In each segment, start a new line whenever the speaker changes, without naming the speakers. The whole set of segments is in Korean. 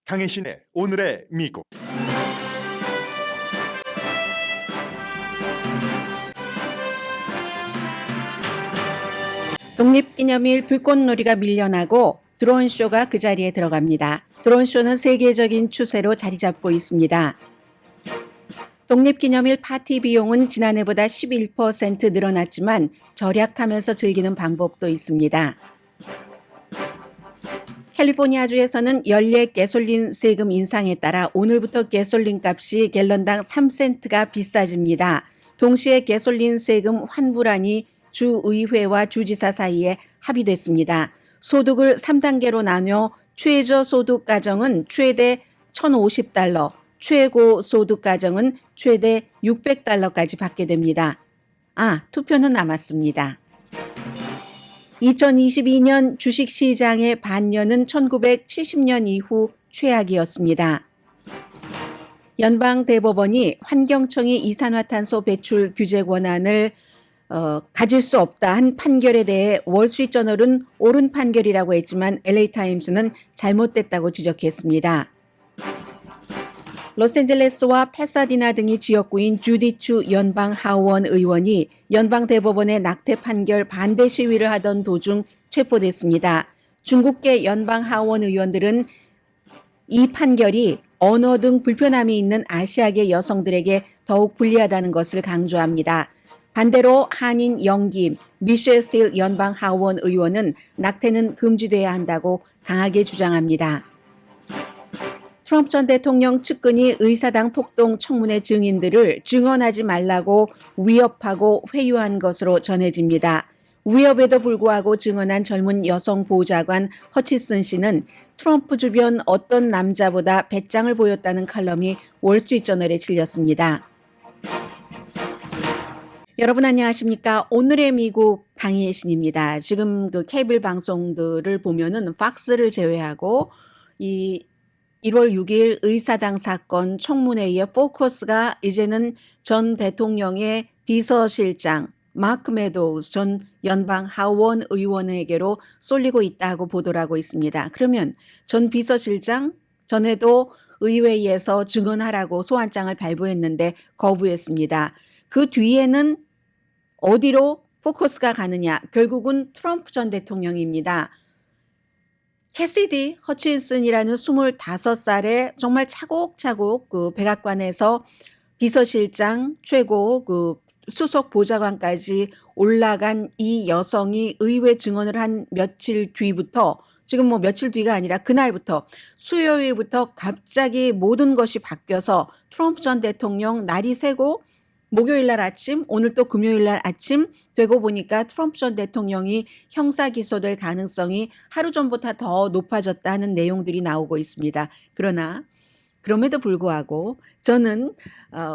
강혜신의 오늘의 미국.
독립기념일 불꽃놀이가 밀려나고 드론쇼가 그 자리에 들어갑니다. 드론쇼는 세계적인 추세로 자리 잡고 있습니다. 독립기념일 파티 비용은 지난해보다 11% 늘어났지만 절약하면서 즐기는 방법도 있습니다. 캘리포니아주에서는 연례 가솔린 세금 인상에 따라 오늘부터 가솔린 값이 갤런당 3센트가 비싸집니다. 동시에 가솔린 세금 환불안이 주의회와 주지사 사이에 합의됐습니다. 소득을 3단계로 나눠 최저 소득 가정은 최대 $1,050, 최고 소득 가정은 최대 $600까지 받게 됩니다. 투표는 남았습니다. 2022년 주식시장의 반년은 1970년 이후 최악이었습니다. 연방대법원이 환경청이 이산화탄소 배출 규제 권한을 가질 수 없다 한 판결에 대해 월스트리트저널은 옳은 판결이라고 했지만 LA타임스는 잘못됐다고 지적했습니다. 로스앤젤레스와 파사디나 등이 지역구인 주디추 연방하원 의원이 연방대법원의 낙태 판결 반대 시위를 하던 도중 체포됐습니다. 중국계 연방하원 의원들은 이 판결이 언어 등 불편함이 있는 아시아계 여성들에게 더욱 불리하다는 것을 강조합니다. 반대로 한인 영김 미셸 스틸 연방하원 의원은 낙태는 금지돼야 한다고 강하게 주장합니다. 트럼프 전 대통령 측근이 의사당 폭동 청문회 증인들을 증언하지 말라고 위협하고 회유한 것으로 전해집니다. 위협에도 불구하고 증언한 젊은 여성 보좌관 허치슨 씨는 트럼프 주변 어떤 남자보다 배짱을 보였다는 칼럼이 월스트리트저널에 실렸습니다. 여러분 안녕하십니까? 오늘의 미국 강혜신입니다. 지금 그 케이블 방송들을 보면은 팍스를 제외하고 이 1월 6일 의사당 사건 청문회의 포커스가 이제는 전 대통령의 비서실장 마크 메도우스 전 연방 하원 의원에게로 쏠리고 있다고 보도를 하고 있습니다. 그러면 전 비서실장 전에도 의회에서 증언하라고 소환장을 발부했는데 거부했습니다. 그 뒤에는 어디로 포커스가 가느냐? 결국은 트럼프 전 대통령입니다. 캐시디 허친슨이라는 25살의 정말 차곡차곡 그 백악관에서 비서실장 최고 그 수석 보좌관까지 올라간 이 여성이 의회 증언을 한 며칠 뒤부터 지금 뭐 며칠 뒤가 아니라 그날부터 수요일부터 갑자기 모든 것이 바뀌어서 트럼프 전 대통령 날이 새고 목요일 날 아침, 오늘 또 금요일 날 아침 되고 보니까 트럼프 전 대통령이 형사 기소될 가능성이 하루 전보다 더 높아졌다는 내용들이 나오고 있습니다. 그러나 그럼에도 불구하고 저는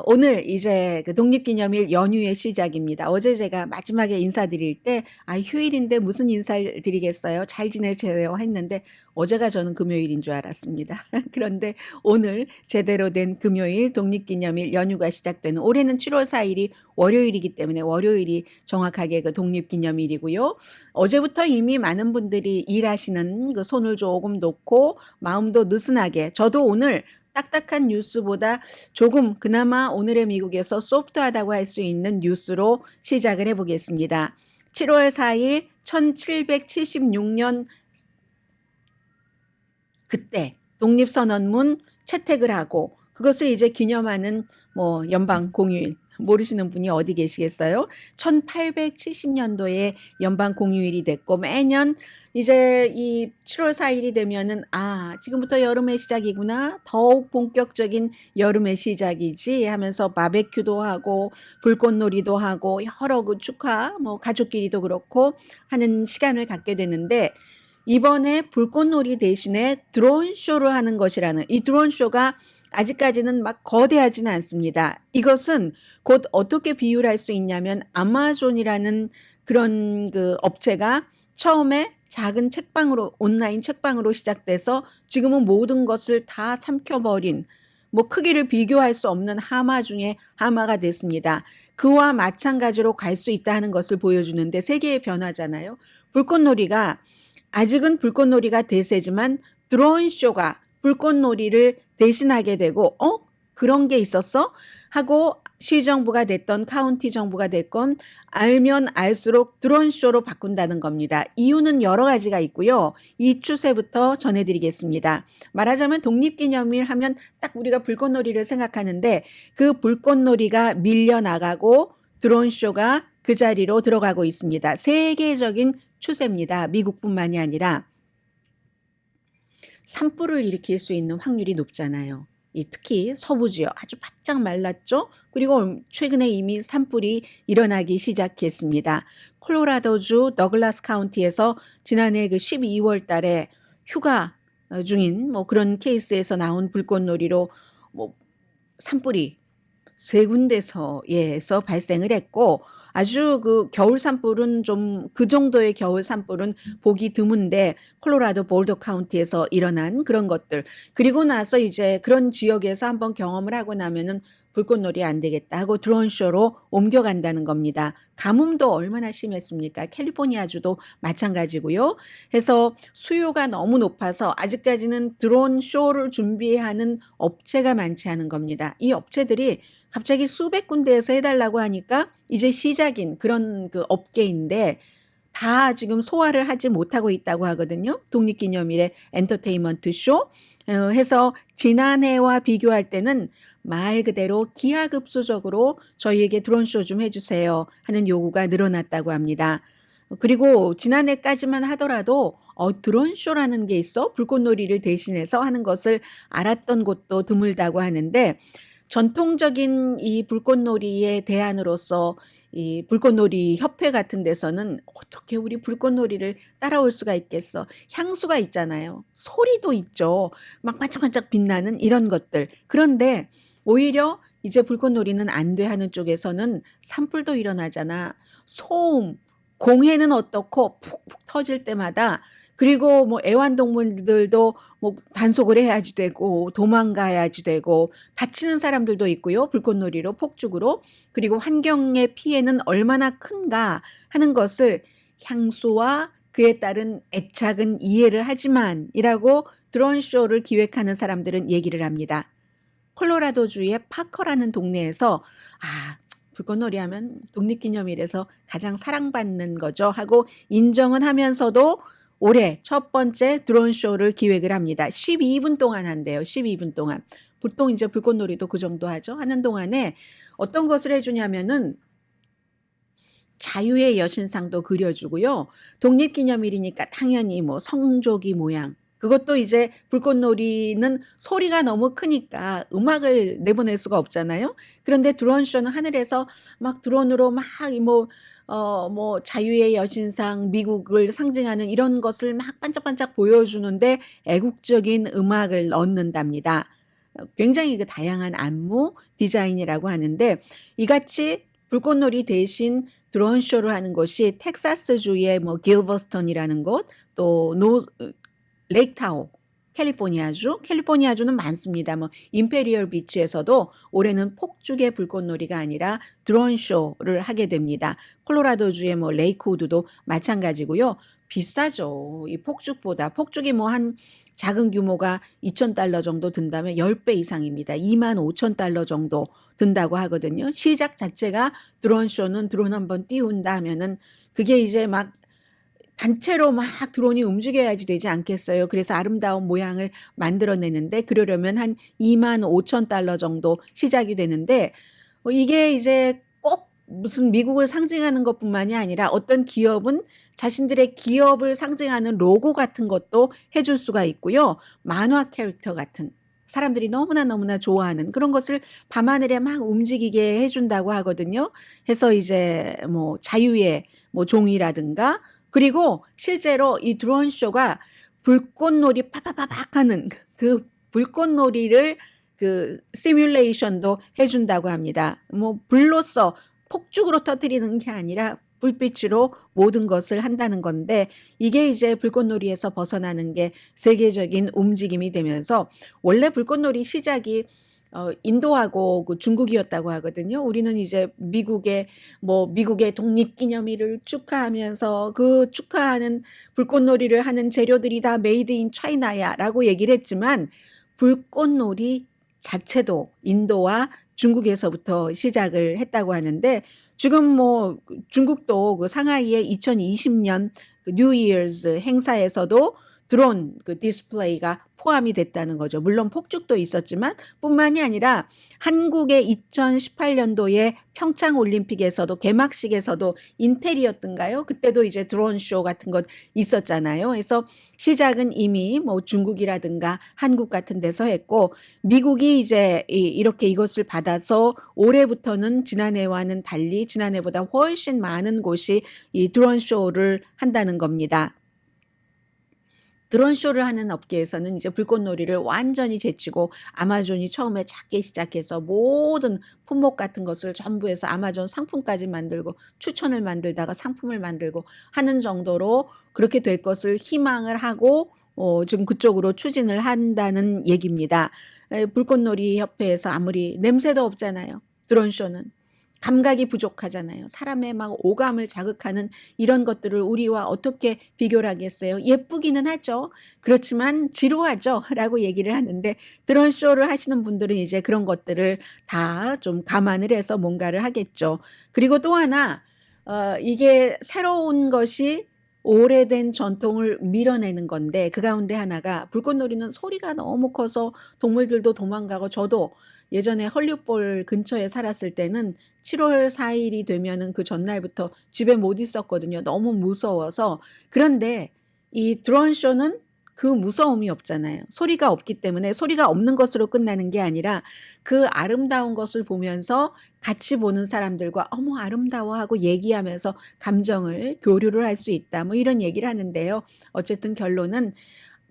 오늘 이제 그 독립기념일 연휴의 시작입니다. 어제 제가 마지막에 인사드릴 때 휴일인데 무슨 인사를 드리겠어요? 잘 지내세요? 했는데 어제가 저는 금요일인 줄 알았습니다. 그런데 오늘 제대로 된 금요일 독립기념일 연휴가 시작되는 올해는 7월 4일이 월요일이기 때문에 월요일이 정확하게 그 독립기념일이고요. 어제부터 이미 많은 분들이 일하시는 그 손을 조금 놓고 마음도 느슨하게 저도 오늘 딱딱한 뉴스보다 조금 그나마 오늘의 미국에서 소프트하다고 할 수 있는 뉴스로 시작을 해보겠습니다. 7월 4일 1776년 그때 독립선언문 채택을 하고 그것을 이제 기념하는 뭐 연방 공휴일 모르시는 분이 어디 계시겠어요? 1870년도에 연방 공휴일이 됐고 매년 이제 이 7월 4일이 되면은 지금부터 여름의 시작이구나. 더욱 본격적인 여름의 시작이지 하면서 바베큐도 하고 불꽃놀이도 하고 여러 그 축하 뭐 가족끼리도 그렇고 하는 시간을 갖게 되는데 이번에 불꽃놀이 대신에 드론 쇼를 하는 것이라는 이 드론 쇼가 아직까지는 막 거대하지는 않습니다. 이것은 곧 어떻게 비유를 할 수 있냐면 아마존이라는 그런 그 업체가 처음에 작은 책방으로 온라인 책방으로 시작돼서 지금은 모든 것을 다 삼켜버린 뭐 크기를 비교할 수 없는 하마 중에 하마가 됐습니다. 그와 마찬가지로 갈 수 있다 하는 것을 보여주는데 세계의 변화잖아요. 불꽃놀이가 아직은 불꽃놀이가 대세지만 드론 쇼가 불꽃놀이를 대신하게 되고 그런 게 있었어? 하고 시정부가 됐던 카운티 정부가 됐건 알면 알수록 드론쇼로 바꾼다는 겁니다. 이유는 여러 가지가 있고요. 이 추세부터 전해드리겠습니다. 말하자면 독립기념일 하면 딱 우리가 불꽃놀이를 생각하는데 그 불꽃놀이가 밀려나가고 드론쇼가 그 자리로 들어가고 있습니다. 세계적인 추세입니다. 미국뿐만이 아니라 산불을 일으킬 수 있는 확률이 높잖아요. 특히 서부 지역 아주 바짝 말랐죠. 그리고 최근에 이미 산불이 일어나기 시작했습니다. 콜로라도주 더글라스 카운티에서 지난해 그 12월 달에 휴가 중인 그런 케이스에서 나온 불꽃놀이로 산불이 세 군데서에서 발생을 했고 아주 그 겨울 산불은 좀 그 정도의 겨울 산불은 보기 드문데 콜로라도 볼더 카운티에서 일어난 그런 것들 그리고 나서 이제 그런 지역에서 한번 경험을 하고 나면은 불꽃놀이 안 되겠다 하고 드론쇼로 옮겨간다는 겁니다. 가뭄도 얼마나 심했습니까? 캘리포니아주도 마찬가지고요. 해서 수요가 너무 높아서 아직까지는 드론쇼를 준비하는 업체가 많지 않은 겁니다. 이 업체들이 갑자기 수백 군데에서 해달라고 하니까 이제 시작인 그런 그 업계인데 다 지금 소화를 하지 못하고 있다고 하거든요. 독립기념일의 엔터테인먼트 쇼 해서 지난해와 비교할 때는 말 그대로 기하급수적으로 저희에게 드론쇼 좀 해주세요 하는 요구가 늘어났다고 합니다. 그리고 지난해까지만 하더라도 드론쇼라는 게 있어? 불꽃놀이를 대신해서 하는 것을 알았던 곳도 드물다고 하는데 전통적인 이 불꽃놀이의 대안으로서 이 불꽃놀이 협회 같은 데서는 어떻게 우리 불꽃놀이를 따라올 수가 있겠어? 향수가 있잖아요. 소리도 있죠. 막 반짝반짝 빛나는 이런 것들. 그런데 오히려 이제 불꽃놀이는 안 돼 하는 쪽에서는 산불도 일어나잖아. 소음, 공해는 어떻고 푹푹 터질 때마다 그리고 애완동물들도 단속을 해야지 되고 도망가야지 되고 다치는 사람들도 있고요. 불꽃놀이로 폭죽으로 그리고 환경의 피해는 얼마나 큰가 하는 것을 향수와 그에 따른 애착은 이해를 하지만이라고 드론쇼를 기획하는 사람들은 얘기를 합니다. 콜로라도주의 파커라는 동네에서 불꽃놀이 하면 독립기념일에서 가장 사랑받는 거죠 하고 인정은 하면서도 올해 첫 번째 드론쇼를 기획을 합니다. 12분 동안 한대요. 12분 동안. 보통 이제 불꽃놀이도 그 정도 하죠. 하는 동안에 어떤 것을 해주냐면은 자유의 여신상도 그려주고요. 독립기념일이니까 당연히 성조기 모양. 그것도 이제 불꽃놀이는 소리가 너무 크니까 음악을 내보낼 수가 없잖아요. 그런데 드론쇼는 하늘에서 막 드론으로 막 자유의 여신상, 미국을 상징하는 이런 것을 막 반짝반짝 보여주는데 애국적인 음악을 넣는답니다. 굉장히 그 다양한 안무 디자인이라고 하는데 이같이 불꽃놀이 대신 드론쇼를 하는 곳이 텍사스주의 길버스턴이라는 곳, 또 레이크타호, 캘리포니아주는 많습니다. 임페리얼 비치에서도 올해는 폭죽의 불꽃놀이가 아니라 드론쇼를 하게 됩니다. 콜로라도주의 레이크우드도 마찬가지고요. 비싸죠. 이 폭죽보다. 폭죽이 한 작은 규모가 $2,000 정도 든다면 10배 이상입니다. $25,000 정도 든다고 하거든요. 시작 자체가 드론쇼는 드론 한번 띄운다 하면은 그게 이제 막 단체로 막 드론이 움직여야지 되지 않겠어요. 그래서 아름다운 모양을 만들어내는데 그러려면 한 $25,000 정도 시작이 되는데 이게 이제 꼭 무슨 미국을 상징하는 것뿐만이 아니라 어떤 기업은 자신들의 기업을 상징하는 로고 같은 것도 해줄 수가 있고요. 만화 캐릭터 같은 사람들이 너무나 좋아하는 그런 것을 밤하늘에 막 움직이게 해준다고 하거든요. 해서 이제 자유의 종이라든가 그리고 실제로 이 드론쇼가 불꽃놀이 파파파박 하는 그 불꽃놀이를 그 시뮬레이션도 해준다고 합니다. 불로써 폭죽으로 터뜨리는 게 아니라 불빛으로 모든 것을 한다는 건데 이게 이제 불꽃놀이에서 벗어나는 게 세계적인 움직임이 되면서 원래 불꽃놀이 시작이 인도하고 그 중국이었다고 하거든요. 우리는 이제 미국의 독립기념일을 축하하면서 그 축하하는 불꽃놀이를 하는 재료들이 다 메이드 인 차이나야라고 얘기를 했지만 불꽃놀이 자체도 인도와 중국에서부터 시작을 했다고 하는데 지금 뭐 중국도 그 상하이의 2020년 그 뉴 이어스 행사에서도 드론 그 디스플레이가 포함이 됐다는 거죠. 물론 폭죽도 있었지만 뿐만이 아니라 한국의 2018년도에 평창 올림픽에서도 개막식에서도 인텔이었던가요? 그때도 이제 드론 쇼 같은 것 있었잖아요. 그래서 시작은 이미 뭐 중국이라든가 한국 같은 데서 했고 미국이 이제 이렇게 이것을 받아서 올해부터는 지난해와는 달리 지난해보다 훨씬 많은 곳이 이 드론 쇼를 한다는 겁니다. 드론 쇼를 하는 업계에서는 이제 불꽃놀이를 완전히 제치고 아마존이 처음에 작게 시작해서 모든 품목 같은 것을 전부 해서 아마존 상품까지 만들고 추천을 만들다가 상품을 만들고 하는 정도로 그렇게 될 것을 희망을 하고 지금 그쪽으로 추진을 한다는 얘기입니다. 불꽃놀이 협회에서 아무리 냄새도 없잖아요. 드론 쇼는. 감각이 부족하잖아요. 사람의 막 오감을 자극하는 이런 것들을 우리와 어떻게 비교를 하겠어요? 예쁘기는 하죠. 그렇지만 지루하죠. 라고 얘기를 하는데 드론 쇼를 하시는 분들은 이제 그런 것들을 다 좀 감안을 해서 뭔가를 하겠죠. 그리고 또 하나 이게 새로운 것이 오래된 전통을 밀어내는 건데 그 가운데 하나가 불꽃놀이는 소리가 너무 커서 동물들도 도망가고 저도 예전에 헐리우드 근처에 살았을 때는 7월 4일이 되면은 그 전날부터 집에 못 있었거든요. 너무 무서워서. 그런데 이 드론 쇼는 그 무서움이 없잖아요. 소리가 없기 때문에 소리가 없는 것으로 끝나는 게 아니라 그 아름다운 것을 보면서 같이 보는 사람들과 어머 아름다워 하고 얘기하면서 감정을 교류를 할 수 있다. 뭐 이런 얘기를 하는데요. 어쨌든 결론은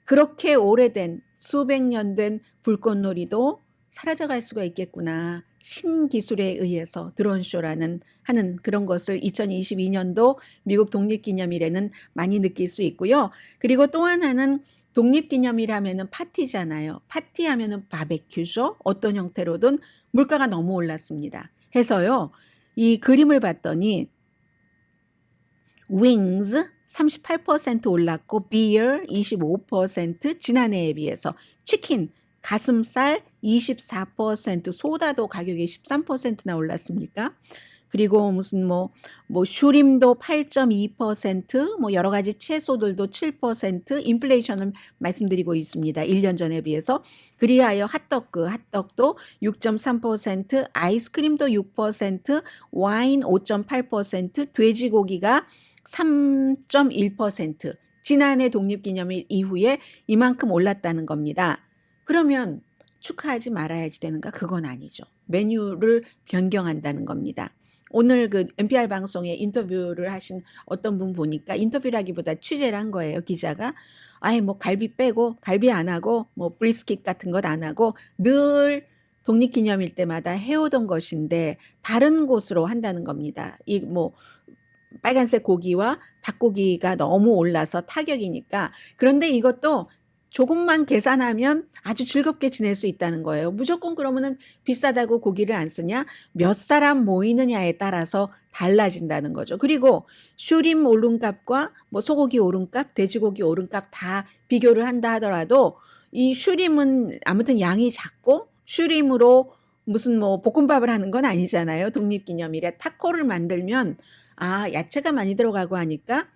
그렇게 오래된 수백 년 된 불꽃놀이도 사라져갈 수가 있겠구나. 신기술에 의해서 드론쇼라는 하는 그런 것을 2022년도 미국 독립기념일에는 많이 느낄 수 있고요. 그리고 또 하나는 독립기념일 하면은 파티잖아요. 파티하면은 바베큐죠. 어떤 형태로든 물가가 너무 올랐습니다. 해서요. 이 그림을 봤더니 윙즈 38% 올랐고 비어 25% 지난해에 비해서 치킨 가슴살 24% 소다도 가격이 13%나 올랐습니까? 그리고 무슨 뭐 슈림도 8.2%뭐 여러 가지 채소들도 7% 인플레이션을 말씀드리고 있습니다. 1년 전에 비해서. 그리하여 핫도그도 6.3%, 아이스크림도 6%, 와인 5.8%, 돼지고기가 3.1% 지난해 독립기념일 이후에 이만큼 올랐다는 겁니다. 그러면 축하하지 말아야지 되는가? 그건 아니죠. 메뉴를 변경한다는 겁니다. 오늘 그 NPR 방송에 인터뷰를 하신 어떤 분 보니까 인터뷰라기보다 취재를 한 거예요. 기자가. 아예 뭐 갈비 빼고 갈비 안 하고 뭐 브리스킷 같은 것 안 하고 늘 독립기념일 때마다 해오던 것인데 다른 곳으로 한다는 겁니다. 이 뭐 빨간색 고기와 닭고기가 너무 올라서 타격이니까. 그런데 이것도 조금만 계산하면 아주 즐겁게 지낼 수 있다는 거예요. 무조건 그러면은 비싸다고 고기를 안 쓰냐? 몇 사람 모이느냐에 따라서 달라진다는 거죠. 그리고 슈림 오름값과 뭐 소고기 오름값, 돼지고기 오름값 다 비교를 한다 하더라도 이 슈림은 아무튼 양이 작고 슈림으로 무슨 뭐 볶음밥을 하는 건 아니잖아요. 독립기념일에 타코를 만들면 아, 야채가 많이 들어가고 하니까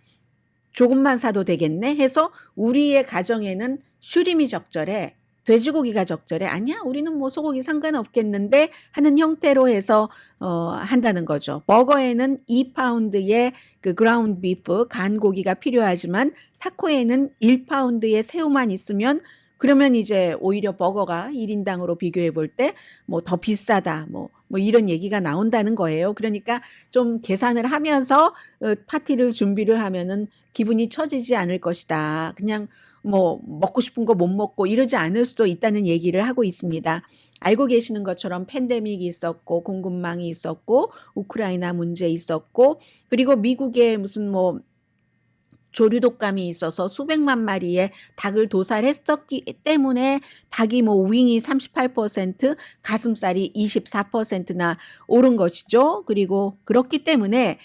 조금만 사도 되겠네 해서 우리의 가정에는 슈림이 적절해. 돼지고기가 적절해. 아니야, 우리는 뭐 소고기 상관없겠는데 하는 형태로 해서 한다는 거죠. 버거에는 2파운드의 그 그라운드 비프, 간 고기가 필요하지만 타코에는 1파운드의 새우만 있으면 그러면 이제 오히려 버거가 1인당으로 비교해 볼 때 뭐 더 비싸다. 뭐 이런 얘기가 나온다는 거예요. 그러니까 좀 계산을 하면서 파티를 준비를 하면은 기분이 처지지 않을 것이다. 그냥 뭐 먹고 싶은 거 못 먹고 이러지 않을 수도 있다는 얘기를 하고 있습니다. 알고 계시는 것처럼 팬데믹이 있었고 공급망이 있었고 우크라이나 문제 있었고 그리고 미국에 무슨 뭐 조류독감이 있어서 수백만 마리의 닭을 도살했었기 때문에 닭이 뭐 윙이 38%, 가슴살이 24%나 오른 것이죠. 그리고 그렇기 때문에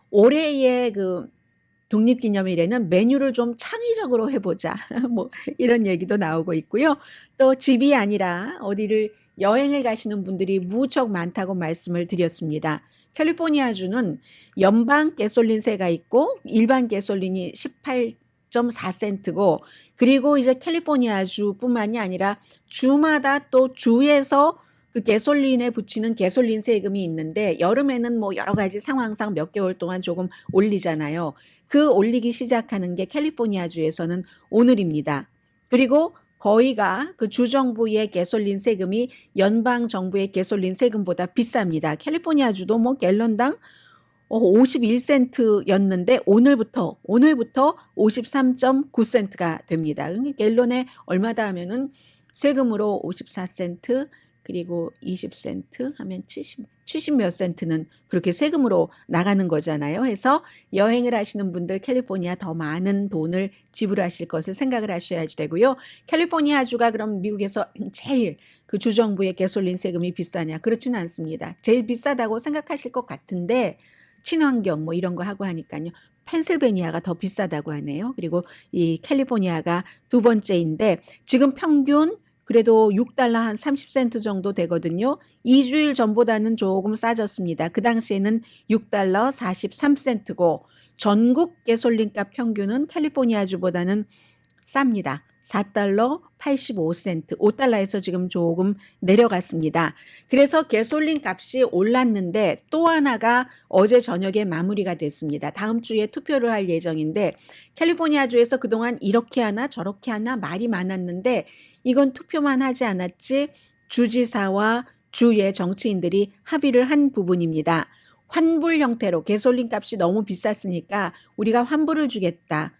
올해의 그 독립기념일에는 메뉴를 좀 창의적으로 해보자. 뭐 이런 얘기도 나오고 있고요. 또 집이 아니라 어디를 여행을 가시는 분들이 무척 많다고 말씀을 드렸습니다. 캘리포니아주는 연방 가솔린세가 있고 일반 가솔린이 18.4센트고 그리고 이제 캘리포니아주뿐만이 아니라 주마다 또 주에서 그 가솔린에 붙이는 가솔린 세금이 있는데 여름에는 뭐 여러 가지 상황상 몇 개월 동안 조금 올리잖아요. 그 올리기 시작하는 게 캘리포니아주에서는 오늘입니다. 그리고 거의가 그 주정부의 가솔린 세금이 연방 정부의 가솔린 세금보다 비쌉니다. 캘리포니아주도 뭐 갤런당 51센트였는데 오늘부터 53.9센트가 됩니다. 갤런에 얼마다 하면은 세금으로 54센트 그리고 20센트 하면 70 몇 센트는 그렇게 세금으로 나가는 거잖아요. 해서 여행을 하시는 분들 캘리포니아 더 많은 돈을 지불하실 것을 생각을 하셔야지 되고요. 캘리포니아주가 그럼 미국에서 제일 그 주정부의 가솔린 세금이 비싸냐? 그렇지는 않습니다. 제일 비싸다고 생각하실 것 같은데 친환경 뭐 이런 거 하고 하니까요. 펜실베니아가 더 비싸다고 하네요. 그리고 이 캘리포니아가 두 번째인데 지금 평균 그래도 6달러 한 30센트 정도 되거든요. 2주일 전보다는 조금 싸졌습니다. 그 당시에는 6달러 43센트고 전국 가솔린값 평균은 캘리포니아주보다는 쌉니다. 4달러 85센트, 5달러에서 지금 조금 내려갔습니다. 그래서 가솔린 값이 올랐는데 또 하나가 어제 저녁에 마무리가 됐습니다. 다음 주에 투표를 할 예정인데 캘리포니아주에서 그동안 이렇게 하나 저렇게 하나 말이 많았는데 이건 투표만 하지 않았지 주지사와 주의 정치인들이 합의를 한 부분입니다. 환불 형태로 가솔린 값이 너무 비쌌으니까 우리가 환불을 주겠다.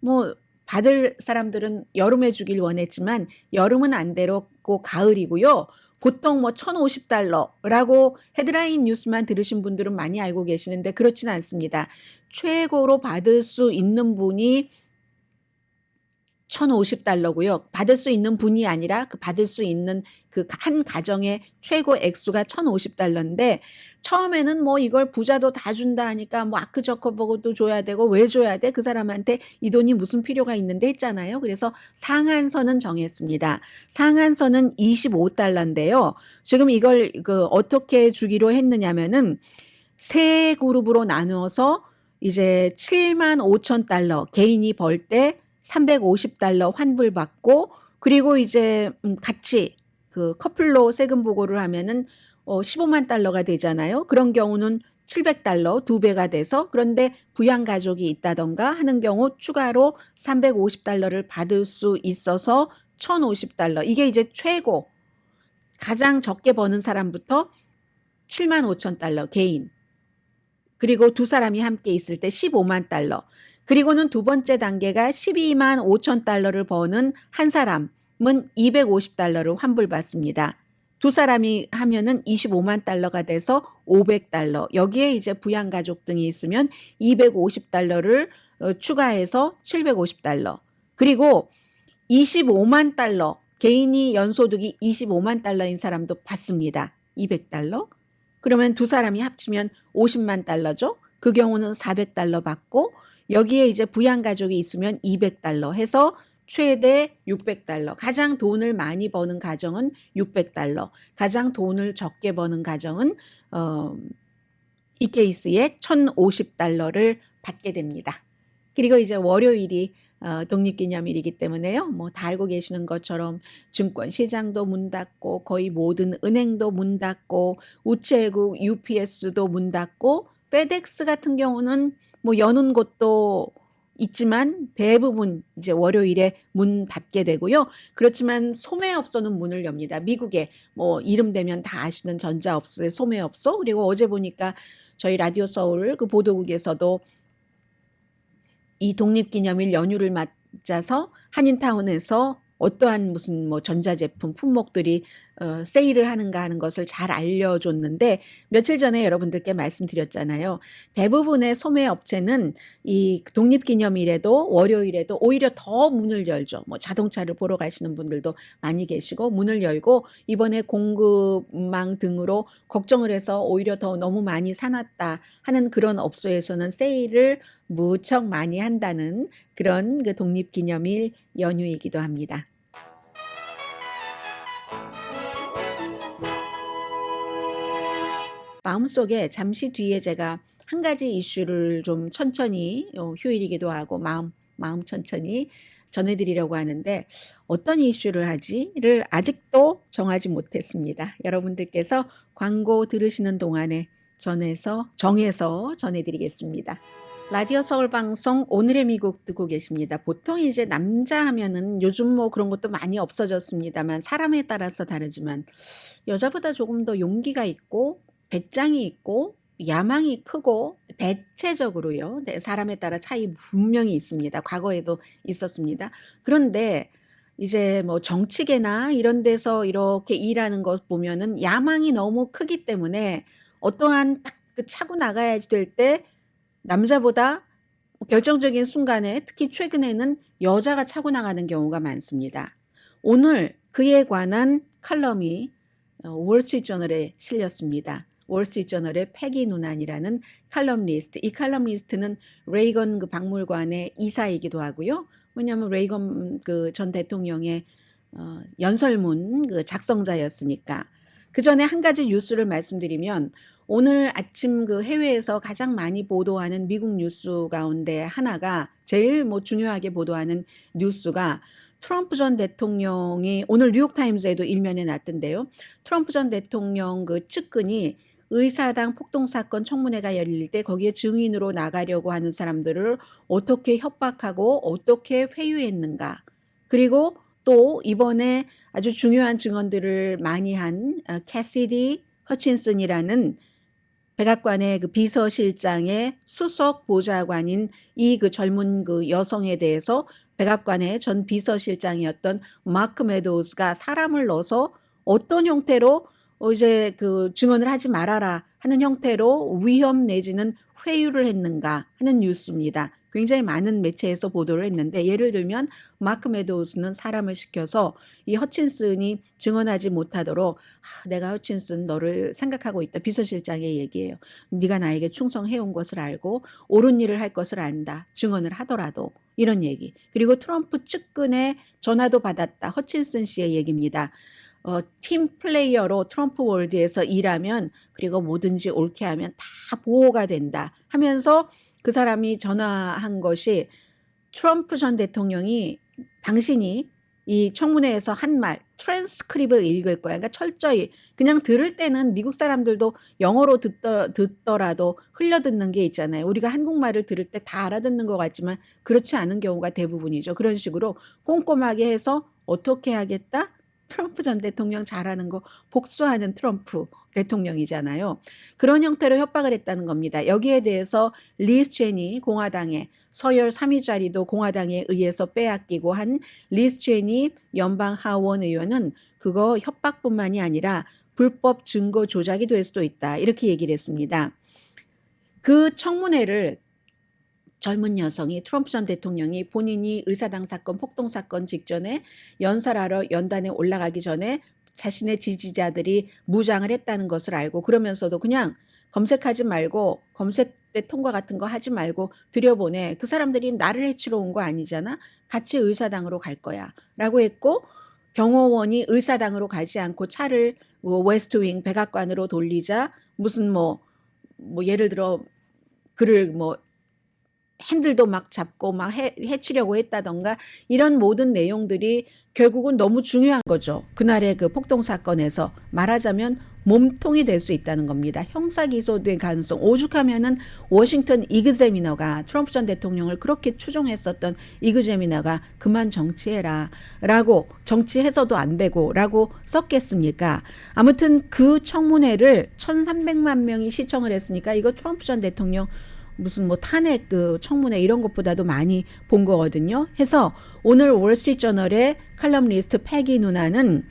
뭐 받을 사람들은 여름에 주길 원했지만 여름은 안 되고 가을이고요. 보통 뭐 1,050달러라고 헤드라인 뉴스만 들으신 분들은 많이 알고 계시는데 그렇지는 않습니다. 최고로 받을 수 있는 분이 1,050달러고요. 받을 수 있는 분이 아니라 그 받을 수 있는 그 한 가정의 최고 액수가 1,050달러인데 처음에는 뭐 이걸 부자도 다 준다 하니까 뭐 아크저커버그도 줘야 되고 왜 줘야 돼? 그 사람한테 이 돈이 무슨 필요가 있는데 했잖아요. 그래서 상한선은 정했습니다. 상한선은 25달러인데요. 지금 이걸 그 어떻게 주기로 했느냐면은 세 그룹으로 나누어서 이제 75,000달러 개인이 벌 때 350달러 환불받고 그리고 이제 같이 그 커플로 세금 보고를 하면은 15만 달러가 되잖아요. 그런 경우는 700달러 두 배가 돼서 그런데 부양 가족이 있다던가 하는 경우 추가로 350달러를 받을 수 있어서 1,050달러. 이게 이제 최고 가장 적게 버는 사람부터 75,000달러 개인. 그리고 두 사람이 함께 있을 때 15만 달러. 그리고는 두 번째 단계가 12만 5천 달러를 버는 한 사람은 250달러를 환불받습니다. 두 사람이 하면은 25만 달러가 돼서 500달러. 여기에 이제 부양가족 등이 있으면 250달러를 추가해서 750달러. 그리고 25만 달러, 개인이 연소득이 25만 달러인 사람도 받습니다. 200달러. 그러면 두 사람이 합치면 50만 달러죠. 그 경우는 400달러 받고 여기에 이제 부양가족이 있으면 200달러 해서 최대 600달러. 가장 돈을 많이 버는 가정은 600달러. 가장 돈을 적게 버는 가정은 이 케이스에 1,050달러를 받게 됩니다. 그리고 이제 월요일이 독립기념일이기 때문에요. 뭐 다 알고 계시는 것처럼 증권시장도 문 닫고 거의 모든 은행도 문 닫고 우체국 UPS도 문 닫고 페덱스 같은 경우는 뭐 여는 곳도 있지만 대부분 이제 월요일에 문 닫게 되고요. 그렇지만 소매업소는 문을 엽니다. 미국에 뭐 이름 대면 다 아시는 전자업소의 소매업소 그리고 어제 보니까 저희 라디오 서울 그 보도국에서도 이 독립기념일 연휴를 맞아서 한인타운에서 어떠한 무슨 뭐 전자제품 품목들이 세일을 하는가 하는 것을 잘 알려줬는데 며칠 전에 여러분들께 말씀드렸잖아요. 대부분의 소매업체는 이 독립기념일에도 월요일에도 오히려 더 문을 열죠. 뭐 자동차를 보러 가시는 분들도 많이 계시고 문을 열고 이번에 공급망 등으로 걱정을 해서 오히려 더 너무 많이 사놨다 하는 그런 업소에서는 세일을 무척 많이 한다는 그런 그 독립기념일 연휴이기도 합니다. 마음속에 잠시 뒤에 제가 한 가지 이슈를 좀 천천히 휴일이기도 하고 마음 천천히 전해드리려고 하는데 어떤 이슈를 하지를 아직도 정하지 못했습니다. 여러분들께서 광고 들으시는 동안에 정해서 전해드리겠습니다. 라디오 서울 방송 오늘의 미국 듣고 계십니다. 보통 이제 남자 하면은 요즘 뭐 그런 것도 많이 없어졌습니다만 사람에 따라서 다르지만 여자보다 조금 더 용기가 있고 배짱이 있고 야망이 크고 대체적으로요. 네, 사람에 따라 차이 분명히 있습니다. 과거에도 있었습니다. 그런데 이제 뭐 정치계나 이런 데서 이렇게 일하는 것 보면은 야망이 너무 크기 때문에 어떠한 딱 그 차고 나가야 될 때 남자보다 결정적인 순간에 특히 최근에는 여자가 차고 나가는 경우가 많습니다. 오늘 그에 관한 칼럼이 월스트리트저널에 실렸습니다. 월스트리트저널의 패기 누난이라는 칼럼니스트. 이 칼럼니스트는 레이건 그 박물관의 이사이기도 하고요. 왜냐하면 레이건 그 전 대통령의 연설문 그 작성자였으니까. 그 전에 한 가지 뉴스를 말씀드리면 오늘 아침 그 해외에서 가장 많이 보도하는 미국 뉴스 가운데 하나가 제일 뭐 중요하게 보도하는 뉴스가 트럼프 전 대통령이 오늘 뉴욕타임즈에도 일면에 났던데요. 트럼프 전 대통령 그 측근이 의사당 폭동사건 청문회가 열릴 때 거기에 증인으로 나가려고 하는 사람들을 어떻게 협박하고 어떻게 회유했는가. 그리고 또 이번에 아주 중요한 증언들을 많이 한 캐시디 허친슨이라는 백악관의 그 비서실장의 수석 보좌관인 이 그 젊은 그 여성에 대해서 백악관의 전 비서실장이었던 마크 메도우스가 사람을 넣어서 어떤 형태로 이제 그 증언을 하지 말아라 하는 형태로 위협 내지는 회유를 했는가 하는 뉴스입니다. 굉장히 많은 매체에서 보도를 했는데 예를 들면 마크 메도우스는 사람을 시켜서 이 허친슨이 증언하지 못하도록 내가 허친슨 너를 생각하고 있다. 비서실장의 얘기예요. 네가 나에게 충성해온 것을 알고 옳은 일을 할 것을 안다. 증언을 하더라도 이런 얘기. 그리고 트럼프 측근의 전화도 받았다. 허친슨 씨의 얘기입니다. 팀 플레이어로 트럼프 월드에서 일하면 그리고 뭐든지 옳게 하면 다 보호가 된다 하면서 그 사람이 전화한 것이 트럼프 전 대통령이 당신이 이 청문회에서 한 말 트랜스크립을 읽을 거야. 그러니까 철저히 그냥 들을 때는 미국 사람들도 영어로 듣더라도 흘려듣는 게 있잖아요. 우리가 한국말을 들을 때 다 알아듣는 것 같지만 그렇지 않은 경우가 대부분이죠. 그런 식으로 꼼꼼하게 해서 어떻게 하겠다? 트럼프 전 대통령 잘하는 거 복수하는 트럼프 대통령이잖아요. 그런 형태로 협박을 했다는 겁니다. 여기에 대해서 리스 체니 공화당의 서열 3위 자리도 공화당에 의해서 빼앗기고 한 리스 체니 연방 하원 의원은 그거 협박뿐만이 아니라 불법 증거 조작이 될 수도 있다. 이렇게 얘기를 했습니다. 그 청문회를 젊은 여성이 트럼프 전 대통령이 본인이 의사당 사건, 폭동 사건 직전에 연설하러 연단에 올라가기 전에 자신의 지지자들이 무장을 했다는 것을 알고 그러면서도 그냥 검색하지 말고 검색대 통과 같은 거 하지 말고 들여보내. 그 사람들이 나를 해치러 온 거 아니잖아. 같이 의사당으로 갈 거야. 라고 했고 경호원이 의사당으로 가지 않고 차를 웨스트윙 백악관으로 돌리자 무슨 뭐 예를 들어 그를 뭐 핸들도 막 잡고 막 해치려고 했다던가 이런 모든 내용들이 결국은 너무 중요한 거죠. 그날의 그 폭동 사건에서 말하자면 몸통이 될 수 있다는 겁니다. 형사 기소될 가능성. 오죽하면은 워싱턴 이그제미너가 트럼프 전 대통령을 그렇게 추종했었던 이그제미너가 그만 정치해라 라고 정치해서도 안 되고 라고 썼겠습니까? 아무튼 그 청문회를 1300만 명이 시청을 했으니까 이거 트럼프 전 대통령 무슨 뭐 탄핵 그 청문회 이런 것보다도 많이 본 거거든요. 해서 오늘 월스트리트저널의 칼럼니스트 패기 누나는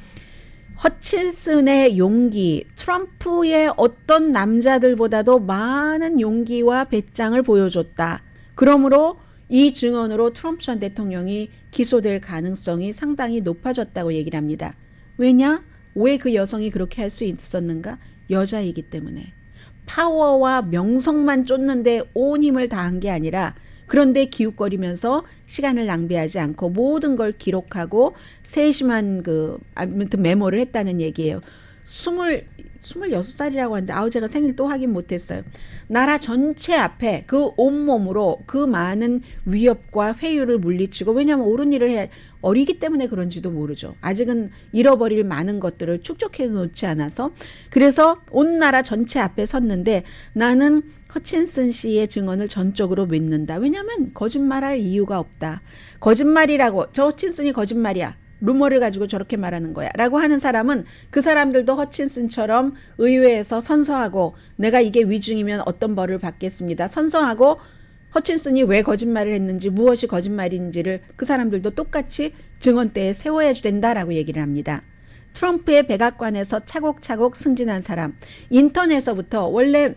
허친슨의 용기, 트럼프의 어떤 남자들보다도 많은 용기와 배짱을 보여줬다. 그러므로 이 증언으로 트럼프 전 대통령이 기소될 가능성이 상당히 높아졌다고 얘기를 합니다. 왜냐? 왜 그 여성이 그렇게 할 수 있었는가? 여자이기 때문에. 파워와 명성만 쫓는데 온 힘을 다한 게 아니라 그런데 기웃거리면서 시간을 낭비하지 않고 모든 걸 기록하고 세심한 아무튼 메모를 했다는 얘기예요. 26살이라고 하는데 제가 생일 또 확인 못했어요. 나라 전체 앞에 그 온몸으로 그 많은 위협과 회유를 물리치고, 왜냐하면 옳은 일을 해야, 어리기 때문에 그런지도 모르죠. 아직은 잃어버릴 많은 것들을 축적해 놓지 않아서. 그래서 온 나라 전체 앞에 섰는데 나는 허친슨 씨의 증언을 전적으로 믿는다. 왜냐하면 거짓말할 이유가 없다. 거짓말이라고, 저 허친슨이 거짓말이야, 루머를 가지고 저렇게 말하는 거야 라고 하는 사람은 그 사람들도 허친슨처럼 의회에서 선서하고 내가 이게 위증이면 어떤 벌을 받겠습니다 선서하고 허친슨이 왜 거짓말을 했는지 무엇이 거짓말인지를 그 사람들도 똑같이 증언대에 세워야 된다라고 얘기를 합니다. 트럼프의 백악관에서 차곡차곡 승진한 사람, 인턴에서부터 원래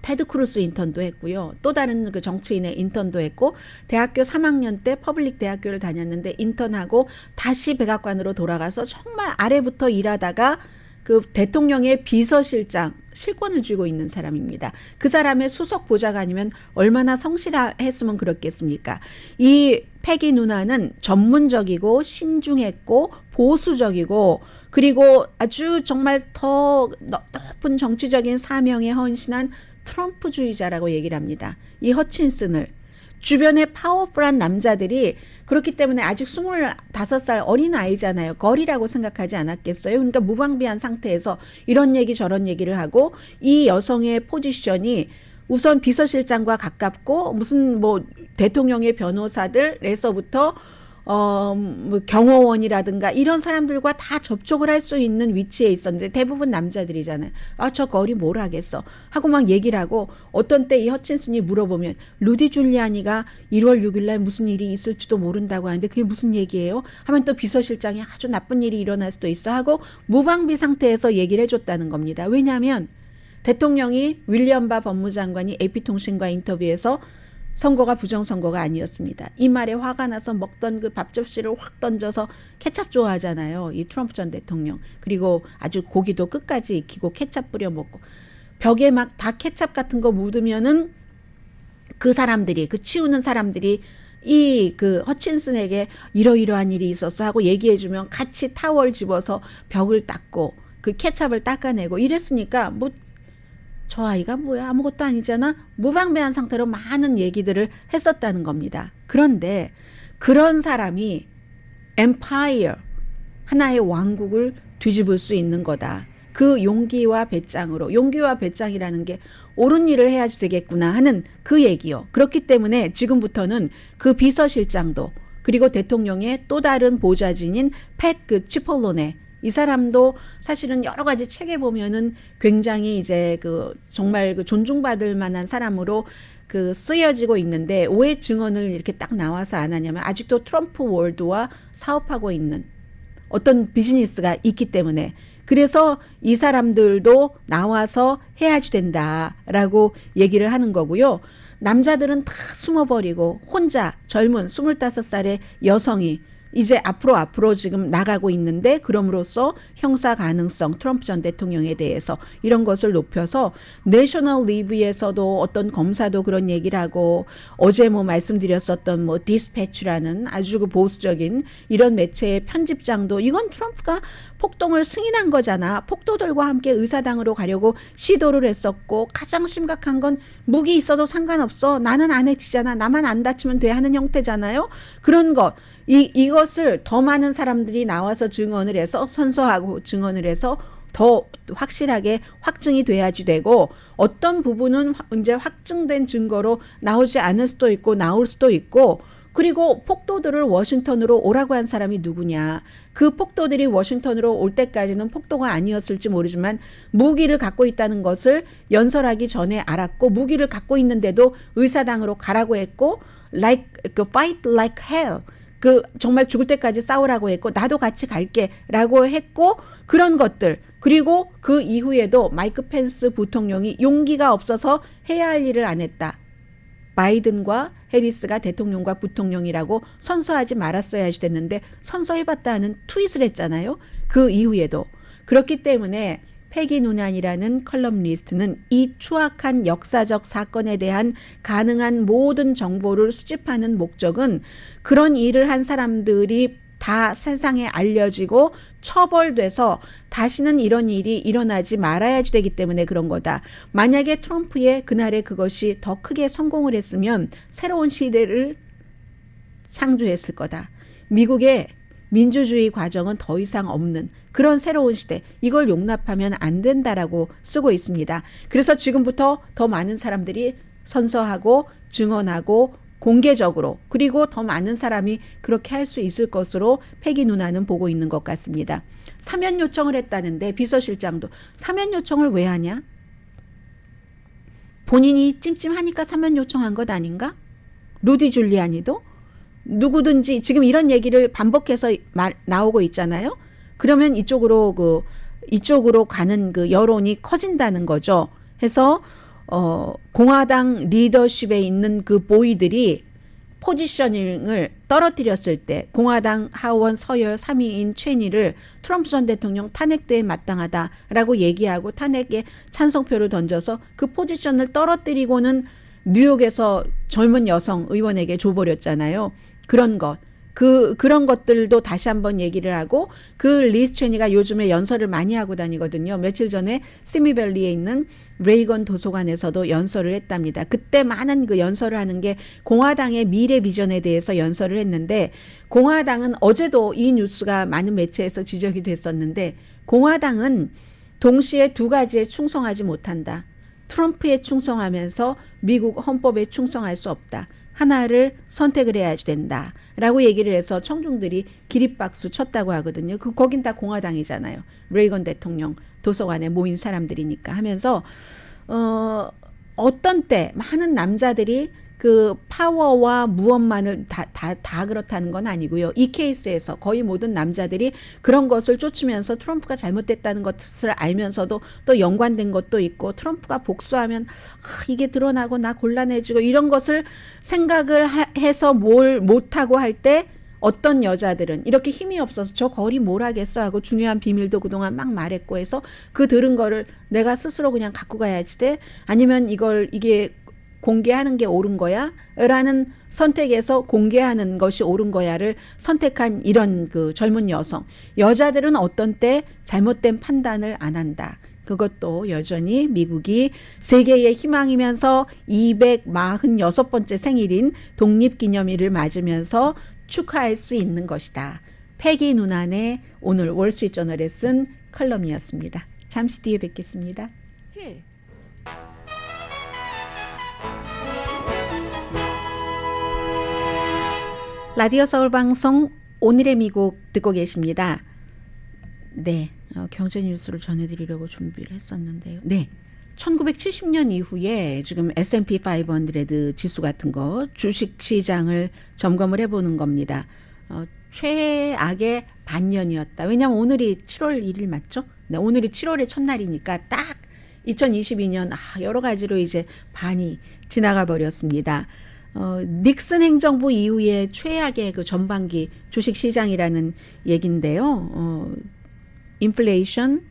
테드 크루스 인턴도 했고요. 또 다른 그 정치인의 인턴도 했고, 대학교 3학년 때 퍼블릭 대학교를 다녔는데 인턴하고 다시 백악관으로 돌아가서 정말 아래부터 일하다가 그 대통령의 비서실장 실권을 쥐고 있는 사람입니다. 그 사람의 수석 보좌관이면 얼마나 성실했으면 그렇겠습니까? 이 패기 누나는 전문적이고 신중했고 보수적이고, 그리고 아주 정말 더 높은 정치적인 사명에 헌신한 트럼프주의자라고 얘기를 합니다. 이 허친슨을. 주변에 파워풀한 남자들이 그렇기 때문에 아직 25살 어린 아이잖아요. 거리라고 생각하지 않았겠어요? 그러니까 무방비한 상태에서 이런 얘기 저런 얘기를 하고, 이 여성의 포지션이 우선 비서실장과 가깝고 무슨 뭐 대통령의 변호사들에서부터 뭐 경호원이라든가 이런 사람들과 다 접촉을 할 수 있는 위치에 있었는데, 대부분 남자들이잖아요. 저 거리 뭘 하겠어 하고 막 얘기를 하고, 어떤 때 이 허친슨이 물어보면 루디 줄리아니가 1월 6일 날 무슨 일이 있을지도 모른다고 하는데 그게 무슨 얘기예요? 하면 또 비서실장이 아주 나쁜 일이 일어날 수도 있어 하고 무방비 상태에서 얘기를 해줬다는 겁니다. 왜냐하면 대통령이 윌리엄 바 법무장관이 AP통신과 인터뷰에서 선거가 부정선거가 아니었습니다. 이 말에 화가 나서 먹던 그 밥 접시를 확 던져서, 케찹 좋아하잖아요, 이 트럼프 전 대통령. 그리고 아주 고기도 끝까지 익히고 케찹 뿌려 먹고, 벽에 막 다 케찹 같은 거 묻으면은 그 사람들이, 그 치우는 사람들이 이 그 허친슨에게 이러이러한 일이 있었어 하고 얘기해주면 같이 타월 집어서 벽을 닦고 그 케찹을 닦아내고 이랬으니까, 뭐 저 아이가 뭐야, 아무것도 아니잖아, 무방비한 상태로 많은 얘기들을 했었다는 겁니다. 그런데 그런 사람이 엠파이어, 하나의 왕국을 뒤집을 수 있는 거다. 그 용기와 배짱으로, 용기와 배짱이라는 게 옳은 일을 해야지 되겠구나 하는 그 얘기요. 그렇기 때문에 지금부터는 그 비서실장도, 그리고 대통령의 또 다른 보좌진인 팻 치폴로네, 이 사람도 사실은 여러 가지 책에 보면은 굉장히 이제 정말 존중받을 만한 사람으로 쓰여지고 있는데, 왜 증언을 이렇게 딱 나와서 안 하냐면 아직도 트럼프 월드와 사업하고 있는 어떤 비즈니스가 있기 때문에, 그래서 이 사람들도 나와서 해야지 된다라고 얘기를 하는 거고요. 남자들은 다 숨어버리고 혼자 젊은 25살의 여성이 이제 앞으로 지금 나가고 있는데, 그럼으로써 형사 가능성, 트럼프 전 대통령에 대해서 이런 것을 높여서 내셔널 리뷰에서도 어떤 검사도 그런 얘기를 하고, 어제 뭐 말씀드렸었던 뭐 디스패치라는 아주 보수적인 이런 매체의 편집장도, 이건 트럼프가 폭동을 승인한 거잖아, 폭도들과 함께 의사당으로 가려고 시도를 했었고, 가장 심각한 건 무기 있어도 상관없어, 나는 안 해치잖아, 나만 안 다치면 돼 하는 형태잖아요. 그런 것, 이것을 더 많은 사람들이 나와서 증언을 해서, 선서하고 증언을 해서 더 확실하게 확증이 돼야지 되고, 어떤 부분은 이제 확증된 증거로 나오지 않을 수도 있고 나올 수도 있고, 그리고 폭도들을 워싱턴으로 오라고 한 사람이 누구냐. 그 폭도들이 워싱턴으로 올 때까지는 폭도가 아니었을지 모르지만 무기를 갖고 있다는 것을 연설하기 전에 알았고, 무기를 갖고 있는데도 의사당으로 가라고 했고, fight like hell, 정말 죽을 때까지 싸우라고 했고, 나도 같이 갈게 라고 했고, 그런 것들. 그리고 그 이후에도 마이크 펜스 부통령이 용기가 없어서 해야 할 일을 안 했다. 바이든과 해리스가 대통령과 부통령이라고 선서하지 말았어야지 됐는데 선서해봤다는 트윗을 했잖아요. 그 이후에도. 그렇기 때문에 패기 누난이라는 컬럼니스트는 이 추악한 역사적 사건에 대한 가능한 모든 정보를 수집하는 목적은 그런 일을 한 사람들이 다 세상에 알려지고 처벌돼서 다시는 이런 일이 일어나지 말아야지 되기 때문에 그런 거다. 만약에 트럼프의 그날에 그것이 더 크게 성공을 했으면 새로운 시대를 창조했을 거다. 미국의 민주주의 과정은 더 이상 없는 그런 새로운 시대, 이걸 용납하면 안 된다라고 쓰고 있습니다. 그래서 지금부터 더 많은 사람들이 선서하고 증언하고 공개적으로, 그리고 더 많은 사람이 그렇게 할 수 있을 것으로 패기 누나는 보고 있는 것 같습니다. 사면 요청을 했다는데 비서실장도 사면 요청을 왜 하냐? 본인이 찜찜하니까 사면 요청한 것 아닌가? 루디 줄리아니도 누구든지 지금 이런 얘기를 반복해서 나오고 있잖아요. 그러면 이쪽으로 가는 그 여론이 커진다는 거죠. 해서 공화당 리더십에 있는 그 보이들이 포지셔닝을 떨어뜨렸을 때 공화당 하원 서열 3위인 체니를 트럼프 전 대통령 탄핵대에 마땅하다라고 얘기하고 탄핵에 찬성표를 던져서 그 포지션을 떨어뜨리고는 뉴욕에서 젊은 여성 의원에게 줘버렸잖아요. 그런 것. 그런 것들도 다시 한번 얘기를 하고, 그 리스 체니가 요즘에 연설을 많이 하고 다니거든요. 며칠 전에 시미밸리에 있는 레이건 도서관에서도 연설을 했답니다. 그때 많은 그 연설을 하는 게 공화당의 미래 비전에 대해서 연설을 했는데, 공화당은 어제도 이 뉴스가 많은 매체에서 지적이 됐었는데, 공화당은 동시에 두 가지에 충성하지 못한다. 트럼프에 충성하면서 미국 헌법에 충성할 수 없다. 하나를 선택을 해야지 된다 라고 얘기를 해서 청중들이 기립박수 쳤다고 하거든요. 거긴 다 공화당이잖아요. 레이건 대통령 도서관에 모인 사람들이니까 하면서 어떤 때 많은 남자들이 그 파워와 무엄만을 다 그렇다는 건 아니고요. 이 케이스에서 거의 모든 남자들이 그런 것을 쫓으면서 트럼프가 잘못됐다는 것을 알면서도 또 연관된 것도 있고, 트럼프가 복수하면 이게 드러나고 나 곤란해지고 이런 것을 생각을 해서 뭘 못하고 할 때 어떤 여자들은 이렇게 힘이 없어서 저 거리 뭘 하겠어 하고 중요한 비밀도 그동안 막 말했고 해서 그 들은 거를 내가 스스로 그냥 갖고 가야지 돼? 아니면 이게 공개하는 게 옳은 거야? 라는 선택에서 공개하는 것이 옳은 거야를 선택한 이런 그 젊은 여자들은 어떤 때 잘못된 판단을 안 한다. 그것도 여전히 미국이 세계의 희망이면서 246번째 생일인 독립기념일을 맞으면서 축하할 수 있는 것이다. 패기 누난의 오늘 월스트리트저널에 쓴 컬럼이었습니다. 잠시 뒤에 뵙겠습니다. 라디오 서울 방송 오늘의 미국 듣고 계십니다. 네, 경제 뉴스를 전해드리려고 준비를 했었는데요. 네, 1970년 이후에 지금 S&P 500 지수 같은 거 주식시장을 점검을 해보는 겁니다. 최악의 반년이었다. 왜냐하면 오늘이 7월 1일 맞죠? 네, 오늘이 7월의 첫날이니까 딱 2022년 여러 가지로 이제 반이 지나가 버렸습니다. 닉슨 행정부 이후에 최악의 그 전반기 주식시장이라는 얘긴데요. 인플레이션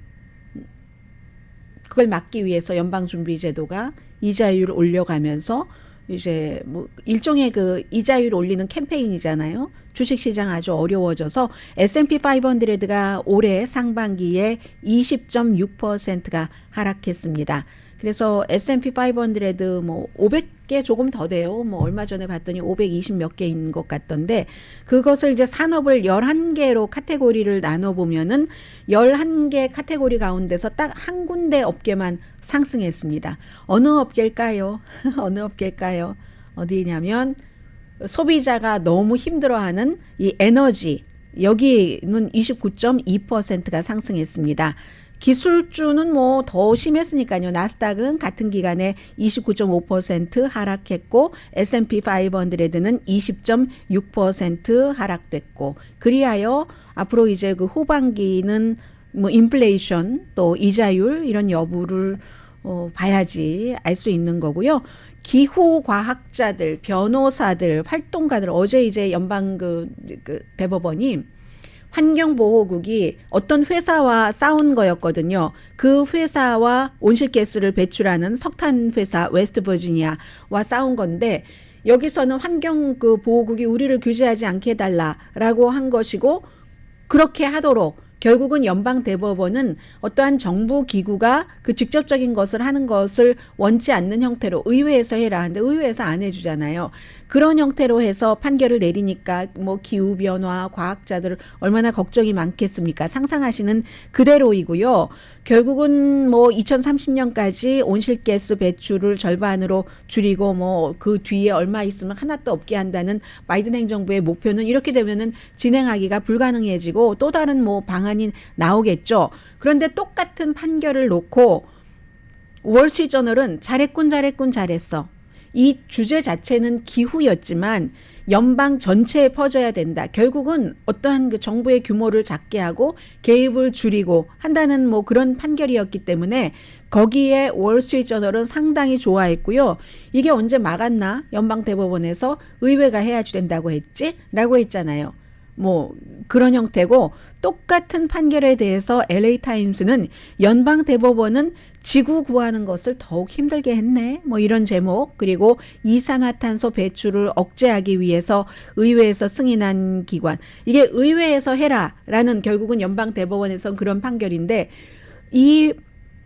그걸 막기 위해서 연방준비제도가 이자율을 올려가면서 이제 뭐 일종의 그 이자율 올리는 캠페인이잖아요. 주식시장 아주 어려워져서 S&P 500가 올해 상반기에 20.6%가 하락했습니다. 그래서 S&P 500 뭐 500개 조금 더 돼요. 뭐 얼마 전에 봤더니 520 몇 개인 것 같던데, 그것을 이제 산업을 11개로 카테고리를 나눠 보면은 11개 카테고리 가운데서 딱 한 군데 업계만 상승했습니다. 어느 업계일까요? 어느 업계일까요? 어디냐면 소비자가 너무 힘들어하는 이 에너지, 여기는 29.2%가 상승했습니다. 기술주는 뭐 더 심했으니까요. 나스닥은 같은 기간에 29.5% 하락했고 S&P 500는 20.6% 하락됐고, 그리하여 앞으로 이제 그 후반기는 뭐 인플레이션 또 이자율 이런 여부를 봐야지 알 수 있는 거고요. 기후 과학자들, 변호사들, 활동가들, 어제 이제 연방 그 대법원이 환경보호국이 어떤 회사와 싸운 거였거든요. 그 회사와 온실가스를 배출하는 석탄 회사 웨스트버지니아와 싸운 건데 여기서는 환경 그 보호국이 우리를 규제하지 않게 해달라라고 한 것이고 그렇게 하도록 결국은 연방대법원은 어떠한 정부 기구가 그 직접적인 것을 하는 것을 원치 않는 형태로 의회에서 해라 하는데 의회에서 안 해주잖아요. 그런 형태로 해서 판결을 내리니까 뭐 기후변화, 과학자들 얼마나 걱정이 많겠습니까? 상상하시는 그대로이고요. 결국은 뭐 2030년까지 온실가스 배출을 절반으로 줄이고 뭐 그 뒤에 얼마 있으면 하나도 없게 한다는 바이든 행정부의 목표는 이렇게 되면은 진행하기가 불가능해지고 또 다른 뭐 방안이 나오겠죠. 그런데 똑같은 판결을 놓고 월스트리트저널은 잘했어. 이 주제 자체는 기후였지만 연방 전체에 퍼져야 된다. 결국은 어떠한 그 정부의 규모를 작게 하고 개입을 줄이고 한다는 뭐 그런 판결이었기 때문에 거기에 월스트리트저널은 상당히 좋아했고요. 이게 언제 막았나? 연방대법원에서 의회가 해야지 된다고 했지? 라고 했잖아요. 뭐 그런 형태고 똑같은 판결에 대해서 LA타임스는 연방대법원은 지구 구하는 것을 더욱 힘들게 했네. 뭐 이런 제목. 그리고 이산화탄소 배출을 억제하기 위해서 의회에서 승인한 기관. 이게 의회에서 해라라는 결국은 연방대법원에서 그런 판결인데 이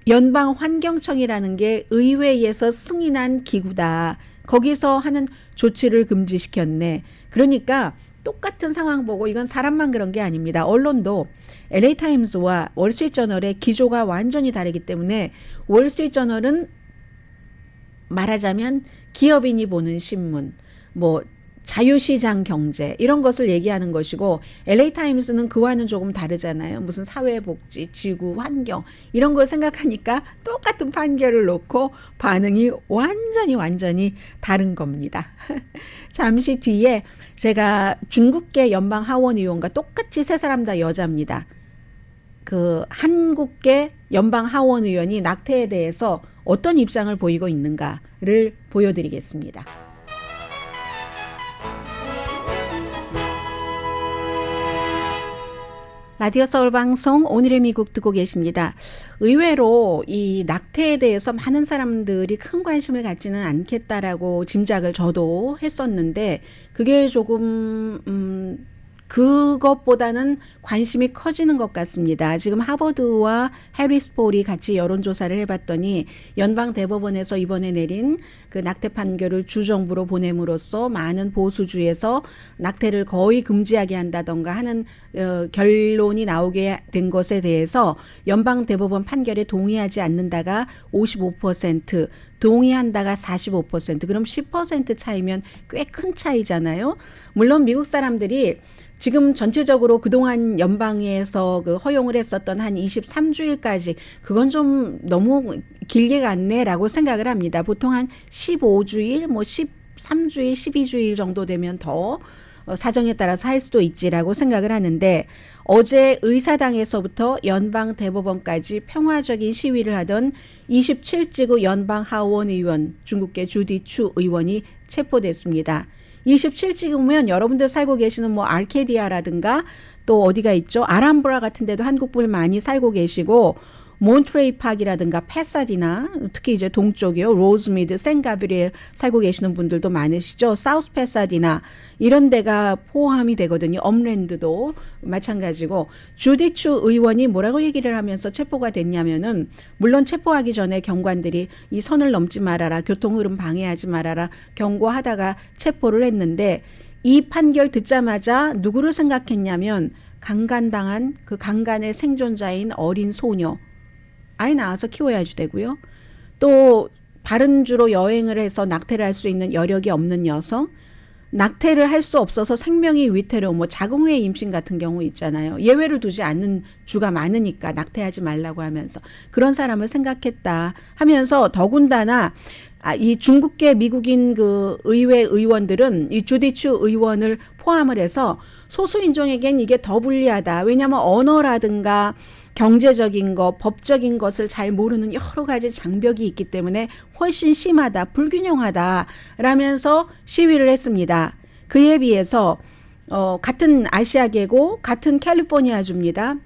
연방환경청이라는 게 의회에서 승인한 기구다. 거기서 하는 조치를 금지시켰네. 그러니까 똑같은 상황 보고 이건 사람만 그런 게 아닙니다. 언론도 LA타임스와 월스트리트저널의 기조가 완전히 다르기 때문에 월스트리트저널은 말하자면 기업인이 보는 신문, 뭐 자유시장 경제 이런 것을 얘기하는 것이고 LA타임스는 그와는 조금 다르잖아요. 무슨 사회복지, 지구, 환경 이런 걸 생각하니까 똑같은 판결을 놓고 반응이 완전히 다른 겁니다. 잠시 뒤에 제가 중국계 연방 하원 의원과 똑같이 세 사람 다 여자입니다. 그 한국계 연방 하원 의원이 낙태에 대해서 어떤 입장을 보이고 있는가를 보여드리겠습니다. 라디오 서울 방송 오늘의 미국 듣고 계십니다. 의외로 이 낙태에 대해서 많은 사람들이 큰 관심을 갖지는 않겠다라고 짐작을 저도 했었는데 그게 조금 그것보다는 관심이 커지는 것 같습니다. 지금 하버드와 해리스폴이 같이 여론조사를 해봤더니 연방대법원에서 이번에 내린 그 낙태 판결을 주정부로 보냄으로써 많은 보수주에서 낙태를 거의 금지하게 한다던가 하는 결론이 나오게 된 것에 대해서 연방대법원 판결에 동의하지 않는다가 55%, 동의한다가 45%, 그럼 10% 차이면 꽤 큰 차이잖아요. 물론 미국 사람들이 지금 전체적으로 그동안 연방에서 그 허용을 했었던 한 23주일까지 그건 좀 너무 길게 갔네라고 생각을 합니다. 보통 한 15주일, 뭐 13주일, 12주일 정도 되면 더 사정에 따라서 할 수도 있지라고 생각을 하는데 어제 의사당에서부터 연방대법원까지 평화적인 시위를 하던 27지구 연방하원 의원 중국계 주디 추 의원이 체포됐습니다. 27지구면 여러분들 살고 계시는 뭐 알케디아라든가 또 어디가 있죠? 아람브라 같은 데도 한국분 많이 살고 계시고 몬트레이 파크이라든가 패사디나 특히 이제 동쪽이요. 로즈미드, 생가브리엘 살고 계시는 분들도 많으시죠. 사우스 패사디나 이런 데가 포함이 되거든요. 업랜드도 마찬가지고 주디 추 의원이 뭐라고 얘기를 하면서 체포가 됐냐면은 물론 체포하기 전에 경관들이 이 선을 넘지 말아라. 교통흐름 방해하지 말아라. 경고하다가 체포를 했는데 이 판결 듣자마자 누구를 생각했냐면 강간당한 그 강간의 생존자인 어린 소녀. 아이 낳아서 키워야지 되고요. 또 다른 주로 여행을 해서 낙태를 할 수 있는 여력이 없는 여성, 낙태를 할 수 없어서 생명이 위태로운 뭐 자궁후에 임신 같은 경우 있잖아요. 예외를 두지 않는 주가 많으니까 낙태하지 말라고 하면서 그런 사람을 생각했다 하면서 더군다나 이 중국계 미국인 그 의회 의원들은 이 주디 추 의원을 포함을 해서 소수 인종에겐 이게 더 불리하다. 왜냐하면 언어라든가 경제적인 것, 법적인 것을 잘 모르는 여러 가지 장벽이 있기 때문에 훨씬 심하다, 불균형하다 라면서 시위를 했습니다. 그에 비해서 같은 아시아계고 같은 캘리포니아주입니다.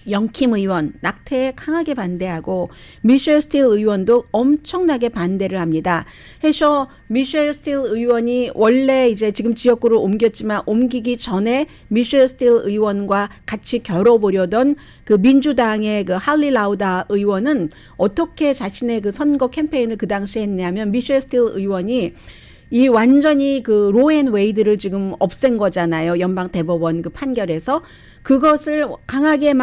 영킴 의원 낙태에 강하게 반대하고 미셸 스틸 의원도 엄청나게 반대를 합니다. 해서 미셸 스틸 의원이 원래 이제 지금 지역구를 옮겼지만 옮기기 전에 미셸 스틸 의원과 같이 겨뤄보려던 그 민주당의 그 할리 라우다 의원은 어떻게 자신의 그 선거 캠페인을 그 당시에 했냐면 미셸 스틸 의원이 이 완전히 그 로앤 웨이드를 지금 없앤 거잖아요. 연방 대법원 그 판결에서 그것을 강하게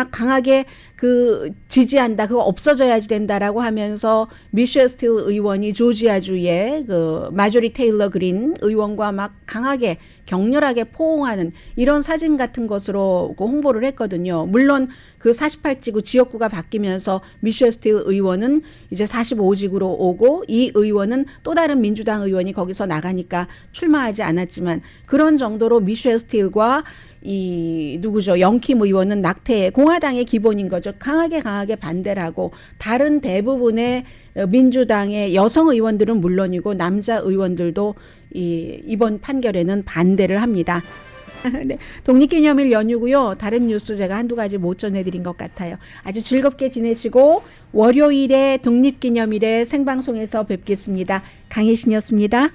그 지지한다. 그거 없어져야지 된다라고 하면서 미셸 스틸 의원이 조지아주의 그 마조리 테일러 그린 의원과 막 강하게 격렬하게 포옹하는 이런 사진 같은 것으로 그 홍보를 했거든요. 물론 그 48지구 지역구가 바뀌면서 미셸 스틸 의원은 이제 45지구로 오고 이 의원은 또 다른 민주당 의원이 거기서 나가니까 출마하지 않았지만 그런 정도로 미셸 스틸과 이 누구죠? 영킴 의원은 낙태에 공화당의 기본인 거죠. 강하게 반대를 하고 다른 대부분의 민주당의 여성 의원들은 물론이고 남자 의원들도 이번 판결에는 반대를 합니다. 네, 독립기념일 연휴고요. 다른 뉴스 제가 한두 가지 못 전해드린 것 같아요. 아주 즐겁게 지내시고 월요일에 독립기념일에 생방송에서 뵙겠습니다. 강혜신이었습니다.